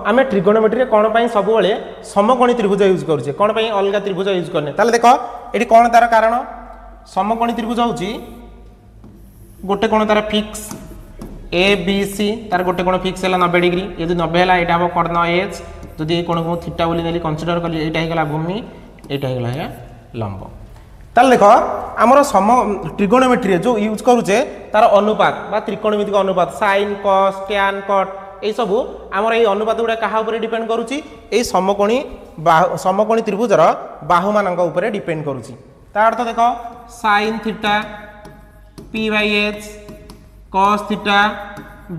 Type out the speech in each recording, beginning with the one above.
आम ट्रिगोनोमेट्री कौन सब समकोणी त्रिभुज यूज करुचे कौन अलग त्रिभुज यूज करने ताले देख ये कौन तार कारण समकोणी त्रिभुज हूँ गोटे कोण तार फिक्स ए बी सी तार गोटे कोण फिक्स है 90 डिग्री यदि 90 है यहाँ हम कर्ण एच जदि कोण को थीटा बोली नेली कंसीडर कली यहाँ होगा भूमि यहाँ है लंब ताल देख आमर सम ट्रिगोनोमेट्री जो यूज करुचे तार अनुपात बा त्रिकोणमितिक अनुपात साइन कस टैन कट ये सब आमर ये अनुपात गुड़ा क्या डिपेंड करुच्ची ये समकोणी त्रिभुजर बाहु मान डिपेंड करुच्ची तार अर्थ देख sine theta P by H cos theta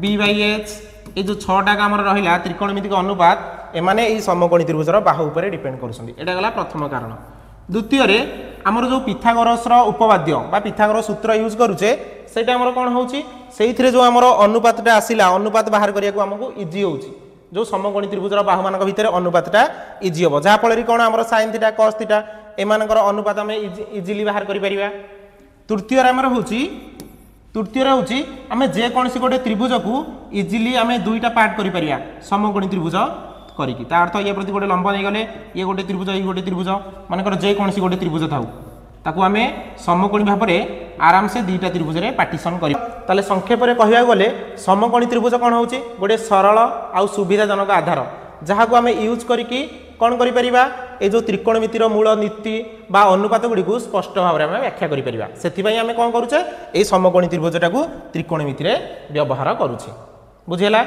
B by H ये जो छटा आम रहा त्रिकोणमितिक अनुपात एमाने ये समकोणी त्रिभुजर बाहु पर डिपेंड करा गला प्रथम कारण द्वितीय आमर जो पिथागोरस उपपाद्य बा पिथागोरस सूत्र यूज करुचे से कौन होती जो आमर अनुपातटा आसला अनुपात बाहर करने आमको इजी हो जो समकोणी त्रिभुजर बाहु मान भितर अनुपातटा इजी हम जहाँफल कौन आम साइन थीटा कस थीटा एमानकर अनुपात आम इजिली बाहर कर तृतीय हूँ आम जेकोसी गोटे त्रिभुज को इजिली आम दुईटा पार्ट कर समकोणी त्रिभुज करिकी ता अर्थ ये प्रति गोटे लंब नहीं गले ये गोटे त्रिभुज मानकर जेकोसी गोटे त्रिभुज थाउ ताकू आम समकोणी भाव में आराम से दुईटा त्रिभुज में पार्टीशन कर संक्षेप में कहवा गले समकोणी त्रिभुज कौन हो गोटे सरल आउ सुविधाजनक आधार जहाँ को आम यूज करिकी कौन करिपरिबा ए जो त्रिकोणमितिर मूल नीति बा अनुपात गुड़ी को स्पष्ट भाव में व्याख्या करिपरिबा सेथिपई आम कौन करुचे ए समकोणी त्रिभुजटा को त्रिकोणमितिर व्यवहार करुचे बुझेला।